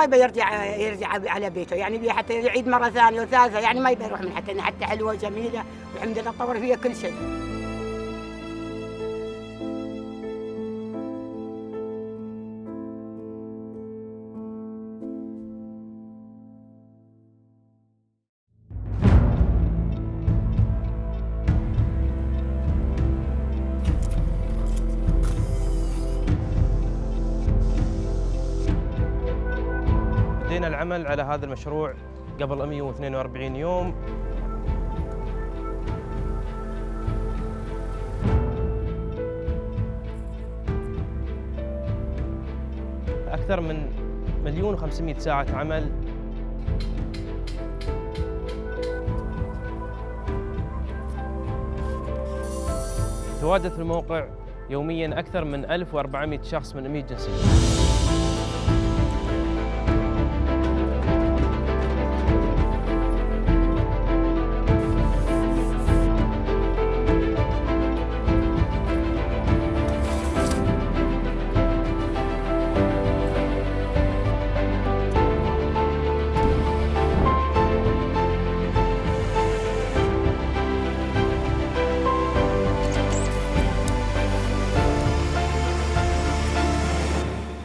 ما يبي يرجع على بيته، يعني يبي حتى يعيد مرة ثانية وثالثة، يعني ما يبي يروح من حتى حلوة جميلة والحمد لله تطور فيها كل شيء. بدينا العمل على هذا المشروع قبل 142 يوم. أكثر من 1,500,000 ساعة عمل. تواجد في الموقع يومياً أكثر من 1400 شخص من 100 جنسية.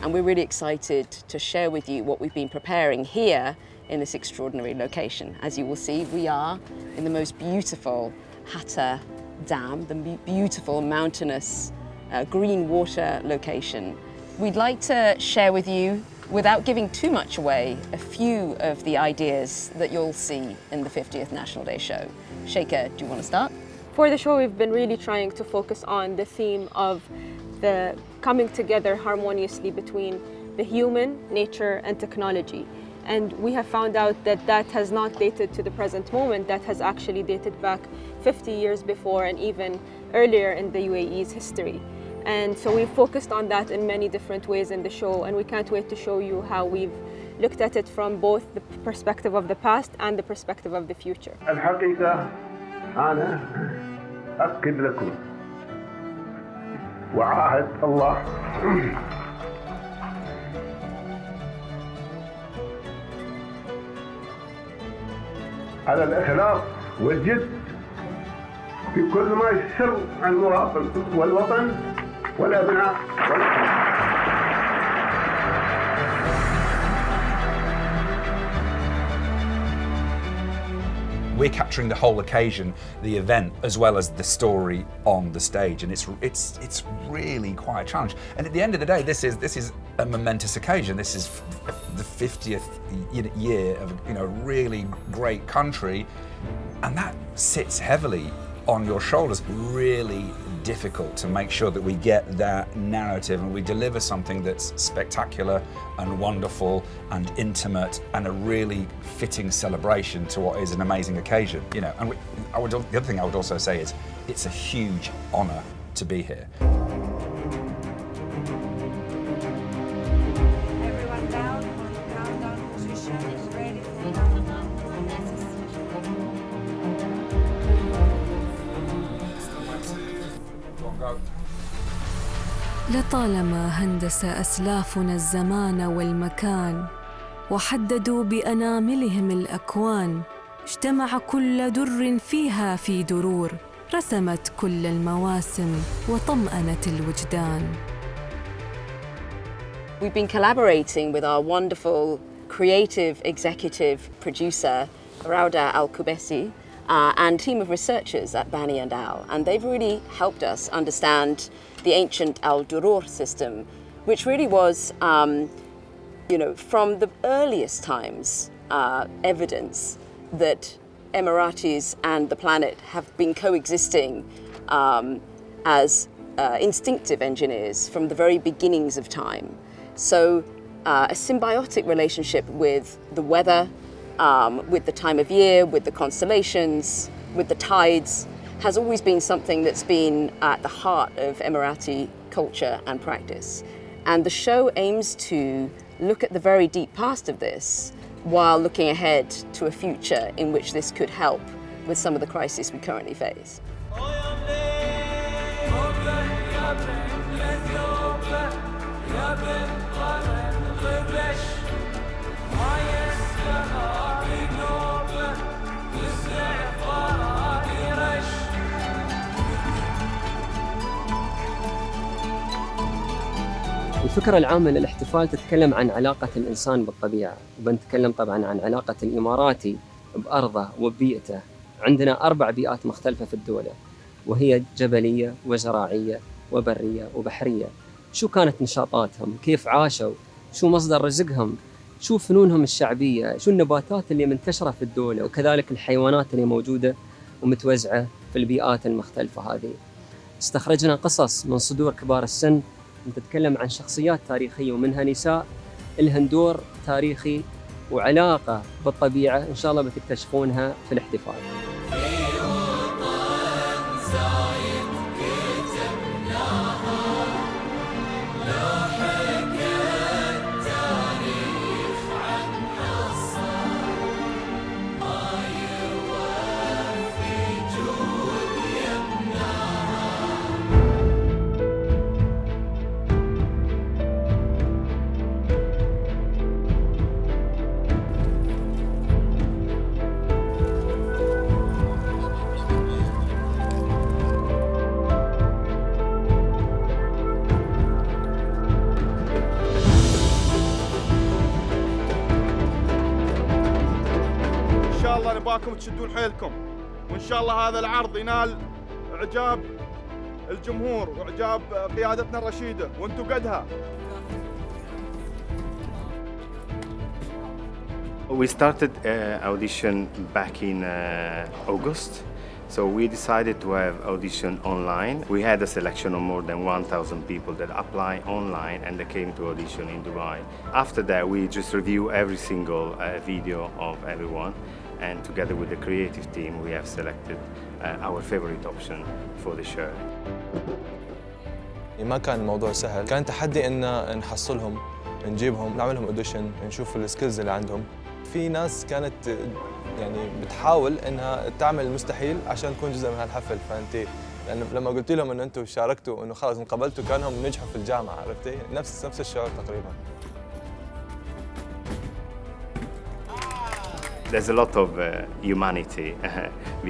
And we're really excited to share with you what we've been preparing here in this extraordinary location. As you will see, we are in the most beautiful Hatta Dam, the beautiful mountainous green water location. We'd like to share with you, without giving too much away, a few of the ideas that you'll see in the 50th National Day show. Sheikha, do you want to start? For the show, we've been really trying to focus on the theme of the coming together harmoniously between the human, nature, and technology. And we have found out that that has not dated to the present moment, that has actually dated back 50 years before and even earlier in the UAE's history. And so we've focused on that in many different ways in the show, and we can't wait to show you how we've looked at it from both the perspective of the past and the perspective of the future. الحقيقة أنا أكد لكم وعاهد الله على الإخلاص والجد في كل ما يسر المواطن والوطن والأبناء. We're capturing the whole occasion, the event, as well as the story on the stage, and it's really quite a challenge. And at the end of the day, this is a momentous occasion. This is the 50th year of a really great country, and that sits heavily on your shoulders. Really difficult to make sure that we get that narrative and we deliver something that's spectacular and wonderful and intimate and a really fitting celebration to what is an amazing occasion. And the other thing I would also say is it's a huge honour to be here. Everyone down on countdown position is ready for لطالما هندس أسلافنا الزمان والمكان وحددوا بأناملهم الأكوان اجتمع كل در فيها في درور رسمت كل المواسم وطمأنت الوجدان. We've been collaborating with our wonderful creative executive producer Rauda Al-Kubesi and team of researchers at Bani and Al, and they've really helped us understand the ancient Al-Durur system, which really was, from the earliest times, evidence that Emiratis and the planet have been coexisting as instinctive engineers from the very beginnings of time. So a symbiotic relationship with the weather, with the time of year, with the constellations, with the tides, has always been something that's been at the heart of Emirati culture and practice. And the show aims to look at the very deep past of this while looking ahead to a future in which this could help with some of the crises we currently face. الفكرة العامة للاحتفال تتكلم عن علاقة الإنسان بالطبيعة، وبنتكلم طبعاً عن علاقة الإماراتي بأرضه وبيئته. عندنا 4 بيئات مختلفة في الدولة، وهي جبلية وزراعية وبرية وبحرية. شو كانت نشاطاتهم؟ كيف عاشوا؟ شو مصدر رزقهم؟ شو فنونهم الشعبية؟ شو النباتات اللي منتشرة في الدولة؟ وكذلك الحيوانات اللي موجودة ومتوزعة في البيئات المختلفة هذه. استخرجنا قصص من صدور كبار السن تتكلم عن شخصيات تاريخية، ومنها نساء لهن دور تاريخي وعلاقة بالطبيعة إن شاء الله بتكتشفونها في الاحتفال. نباكم تشدون حيلكم، وإن شاء الله هذا العرض ينال إعجاب الجمهور وإعجاب قيادتنا الرشيدة، وأنتم قدها. We started audition back in August. So we decided to have audition online. We had a selection of more than 1,000 people that apply online and they came to audition in Dubai. After that, we just review every single video of everyone. And together with the creative team, we have selected our favorite option for the show. ما كان الموضوع سهل، كان تحدي إن نحصلهم، نجيبهم، نعملهم أوديشن، نشوف السكيلز اللي عندهم. في ناس كانت يعني بتحاول إنها تعمل المستحيل عشان تكون جزء من هالحفل، فأنتي لما قلت لهم إنه أنتم شاركتوا إنه خلاص انقبلتوا كانهم نجحوا في الجامعة، عرفتي؟ نفس الشعور تقريباً. There's a lot of humanity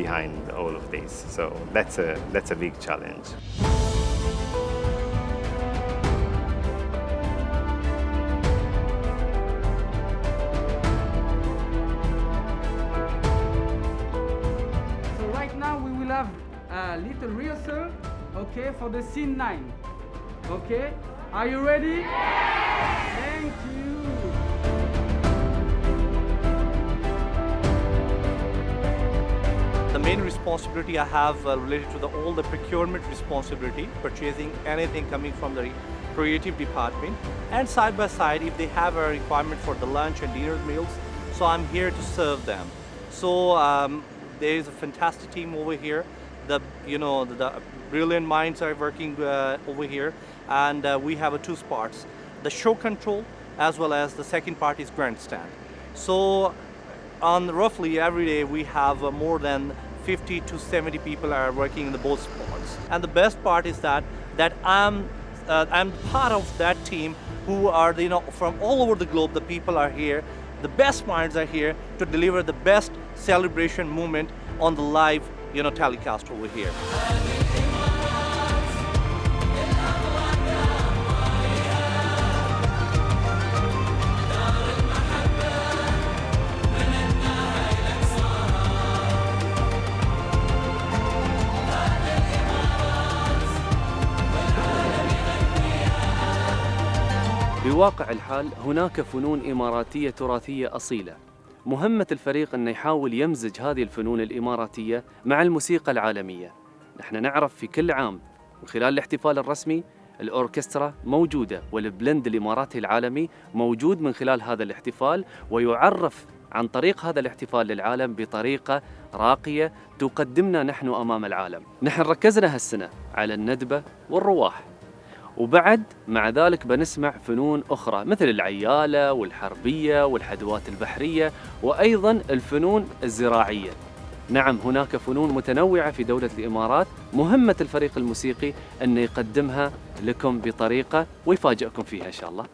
behind all of this, so that's a big challenge. So right now we will have a little rehearsal, okay, for the scene 9. Okay, are you ready? Thank you. The main responsibility I have related to all the procurement responsibility, purchasing anything coming from the creative department, and side by side if they have a requirement for the lunch and dinner meals, so I'm here to serve them. So there is a fantastic team over here. The brilliant minds are working over here, and we have 2 parts: the show control as well as the second part is grandstand. So on roughly every day we have more than 50 to 70 people are working in the both spots. And the best part is that I'm part of that team who are from all over the globe. The people are here, the best minds are here to deliver the best celebration moment on the live telecast over here. بواقع الحال هناك فنون إماراتية تراثية أصيلة. مهمة الفريق أنه يحاول يمزج هذه الفنون الإماراتية مع الموسيقى العالمية. نحن نعرف في كل عام من خلال الاحتفال الرسمي الأوركسترا موجودة، والبلند الإماراتي العالمي موجود من خلال هذا الاحتفال، ويعرف عن طريق هذا الاحتفال للعالم بطريقة راقية تقدمنا نحن أمام العالم. نحن ركزنا هالسنة على الندبة والرواح، وبعد مع ذلك بنسمع فنون أخرى مثل العيالة والحربية والحدوات البحرية وأيضاً الفنون الزراعية. نعم، هناك فنون متنوعة في دولة الإمارات، مهمة الفريق الموسيقي أن يقدمها لكم بطريقة ويفاجئكم فيها إن شاء الله.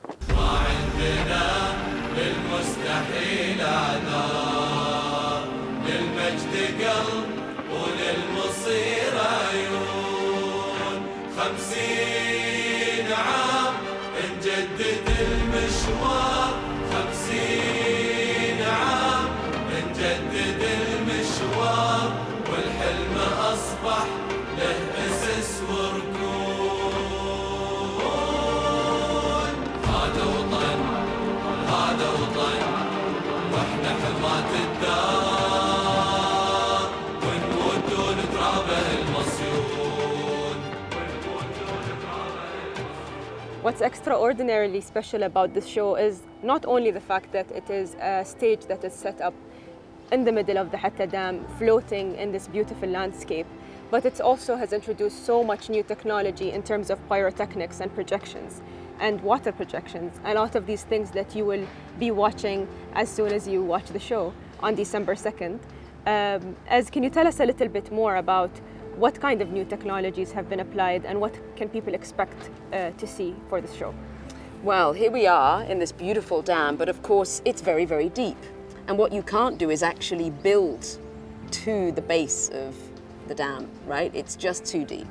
للمستحيل أعذار، للمجد قلب وللمصير عيون. 50 عام نجدد المشوار، 50 عام نجدد المشوار، والحلم أصبح له أسس وركون. هذا وطن، هذا وطن، واحنا حماة الدار، ونموت دون ترابه المصيون. What's extraordinarily special about this show is not only the fact that it is a stage that is set up in the middle of the Hatta Dam, floating in this beautiful landscape, but it also has introduced so much new technology in terms of pyrotechnics and projections and water projections. A lot of these things that you will be watching as soon as you watch the show on December 2nd. Can you tell us a little bit more about what kind of new technologies have been applied and what can people expect to see for this show? Well, here we are in this beautiful dam, but of course it's very, very deep. And what you can't do is actually build to the base of the dam, right? It's just too deep.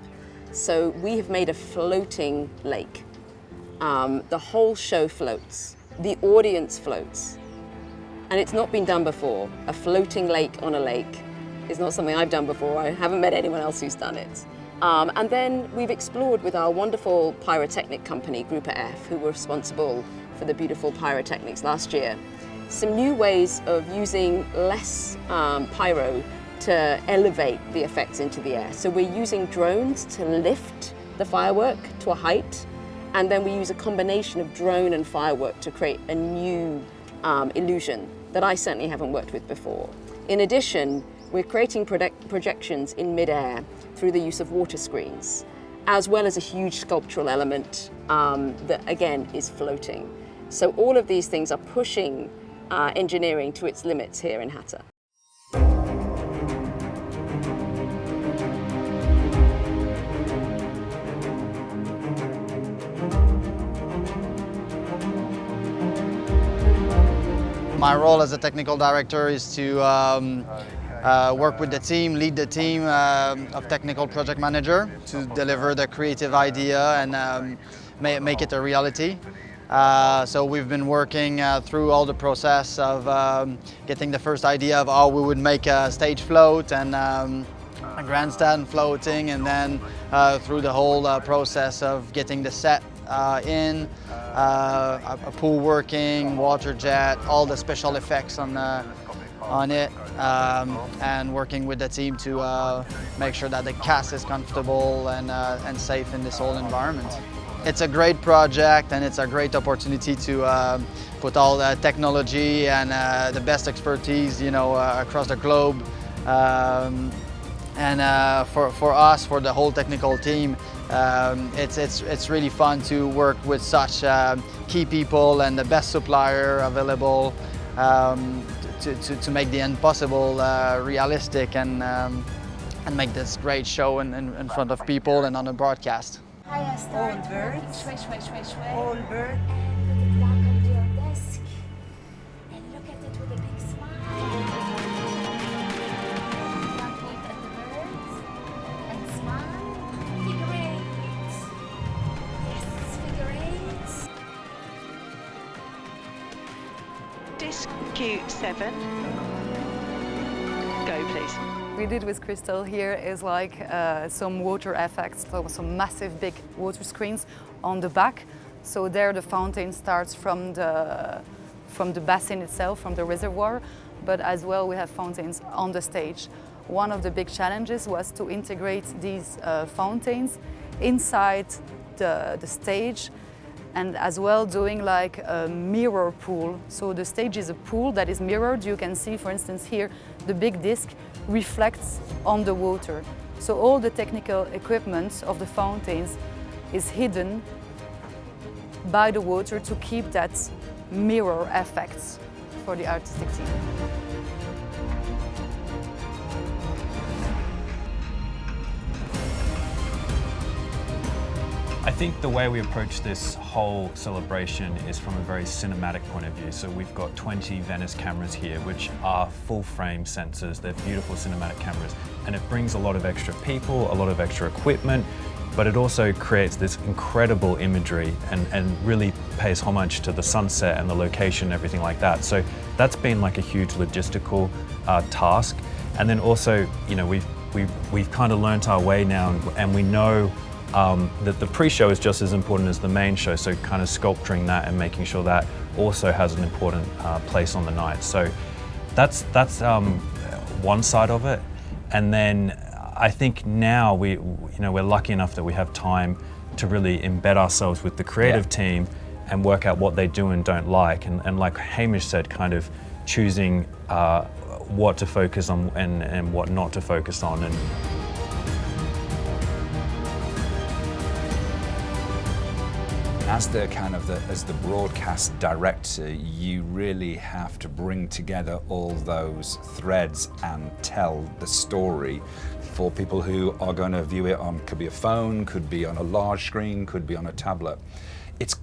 So we have made a floating lake. The whole show floats, the audience floats. And it's not been done before. A floating lake on a lake is not something I've done before. I haven't met anyone else who's done it. And then we've explored with our wonderful pyrotechnic company, Group F, who were responsible for the beautiful pyrotechnics last year, some new ways of using less pyro to elevate the effects into the air. So we're using drones to lift the firework to a height, and then we use a combination of drone and firework to create a new illusion that I certainly haven't worked with before. In addition, we're creating projections in mid-air through the use of water screens, as well as a huge sculptural element that again is floating. So all of these things are pushing engineering to its limits here in Hatta. My role as a technical director is to work with the team, lead the team of technical project manager to deliver the creative idea and make it a reality. So we've been working through all the process of getting the first idea of how we would make a stage float and a grandstand floating, and then through the whole process of getting the set in, a pool working, water jet, all the special effects on it, and working with the team to make sure that the cast is comfortable and safe in this whole environment. It's a great project, and it's a great opportunity to put all the technology and the best expertise, across the globe. And for us, for the whole technical team, it's really fun to work with such key people and the best supplier available to make the impossible realistic and make this great show in front of people and on a broadcast. All birds. All birds. And put it back onto your desk. And look at it with a big smile. Now point at the birds and smile. Figure eight. Yes, figure eight. Disc Q7. Go, please. We did with Crystal here is like some water effects, so some massive big water screens on the back. So there the fountain starts from the basin itself, from the reservoir, but as well we have fountains on the stage. One of the big challenges was to integrate these fountains inside the stage, and as well doing like a mirror pool. So the stage is a pool that is mirrored. You can see, for instance, here the big disc reflects on the water. So all the technical equipment of the fountains is hidden by the water to keep that mirror effect for the artistic team. I I think the way we approach this whole celebration is from a very cinematic point of view. So we've got 20 Venice cameras here, which are full frame sensors. They're beautiful cinematic cameras. And it brings a lot of extra people, a lot of extra equipment, but it also creates this incredible imagery and really pays homage to the sunset and the location and everything like that. So that's been like a huge logistical task. And then also, you know, we've kind of learnt our way now, and we know that the pre-show is just as important as the main show, so kind of sculpturing that and making sure that also has an important place on the night. So that's one side of it. And then I think now we're lucky enough that we have time to really embed ourselves with the creative team and work out what they do and don't like. And like Hamish said, kind of choosing what to focus on and what not to focus on. And as the broadcast director, you really have to bring together all those threads and tell the story for people who are going to view it on, could be a phone, could be on a large screen, could be on a tablet. It's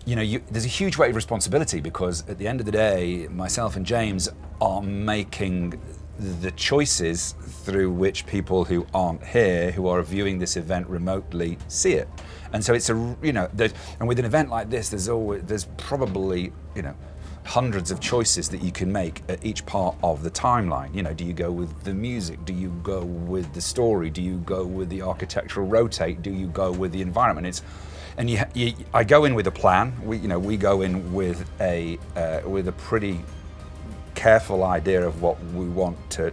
you know, there's a huge weight of responsibility, because at the end of the day, myself and James are making the choices through which people who aren't here, who are viewing this event remotely, see it. And so it's and with an event like this, there's probably, you know, hundreds of choices that you can make at each part of the timeline. You know, do you go with the music? Do you go with the story? Do you go with the architectural rotate? Do you go with the environment? I go in with a plan. We go in with a pretty careful idea of what we want to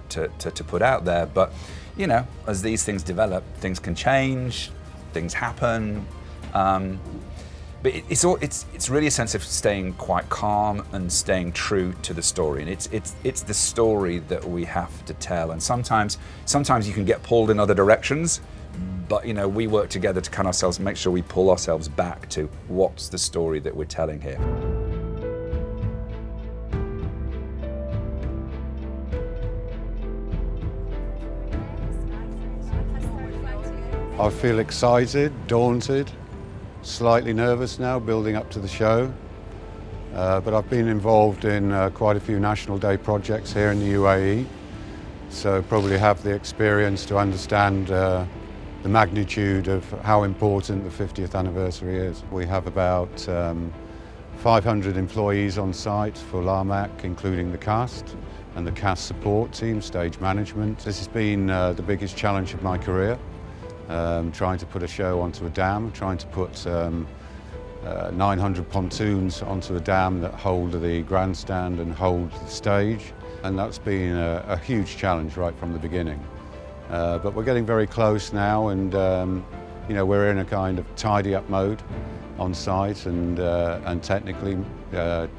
put out there. But, you know, as these things develop, things can change, things happen. But it's really a sense of staying quite calm and staying true to the story. And it's the story that we have to tell. And sometimes you can get pulled in other directions, but, you know, we work together to kind of make sure we pull ourselves back to what's the story that we're telling here. I feel excited, daunted, slightly nervous now, building up to the show. But I've been involved in quite a few National Day projects here in the UAE, so probably have the experience to understand the magnitude of how important the 50th anniversary is. We have about 500 employees on site for LAMAC, including the cast and the cast support team, stage management. This has been the biggest challenge of my career. Trying to put a show onto a dam, trying to put 900 pontoons onto a dam that hold the grandstand and hold the stage. And that's been a huge challenge right from the beginning. But we're getting very close now, and you know, we're in a kind of tidy up mode on site and technically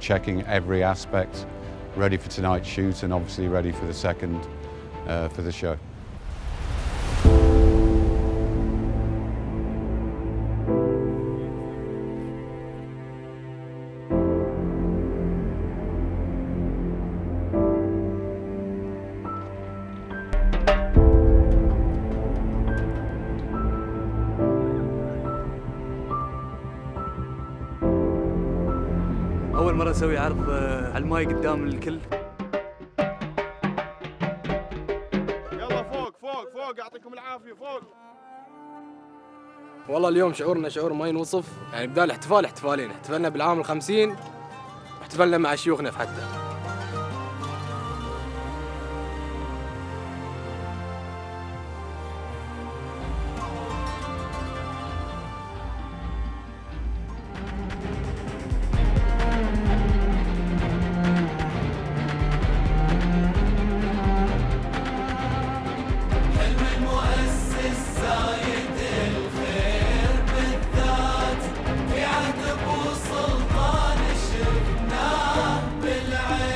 checking every aspect, ready for tonight's shoot and obviously ready for the second for the show. أول مرة أسوي عرض على الماي قدام الكل. يلا فوق يعطيكم العافية فوق. والله اليوم شعورنا شعور ما ينوصف، يعني بدال الاحتفال احتفالين، احتفلنا بالعام ال50 واحتفلنا مع شيوخنا في حتى. بالعين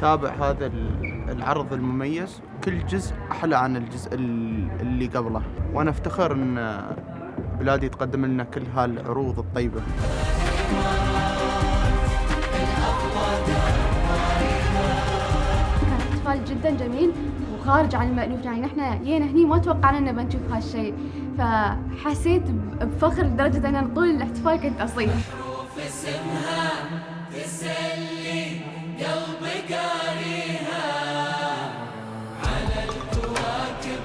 تابع هذا العرض المميز، كل جزء أحلى عن الجزء اللي قبله، وأنا أفتخر أن بلادي تقدم لنا كل هالعروض الطيبة. كان احتفال جدا جميل وخارج عن المألوف، يعني نحن جينا هني ما توقعنا ان بنشوف هالشيء، فحسيت بفخر لدرجة ان طول الاحتفال كنت اصيح. اسمها تسلي قلبي قاريها على الكواكب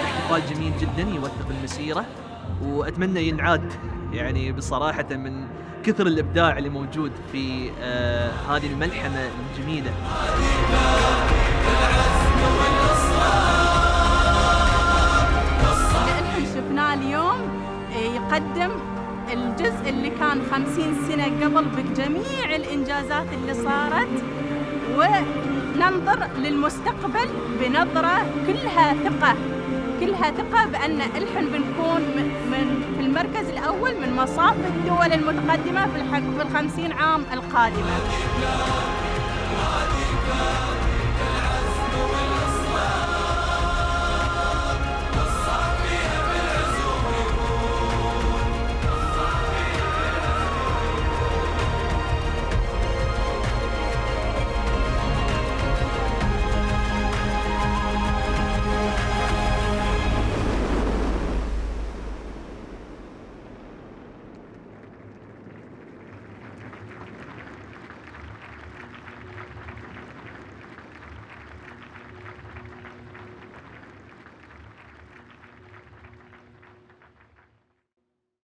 احتفال جميل جدا يوثق المسيرة، وأتمنى ينعاد يعني بصراحة من كثر الإبداع اللي موجود في هذه الملحمة الجميلة. اللي شفناه اليوم يقدم الجزء اللي كان 50 سنة قبل بجميع الإنجازات اللي صارت، وننظر للمستقبل بنظرة كلها ثقة بأن الحين بنكون في المركز الأول من مصاف الدول المتقدمة في 50 عام القادمة.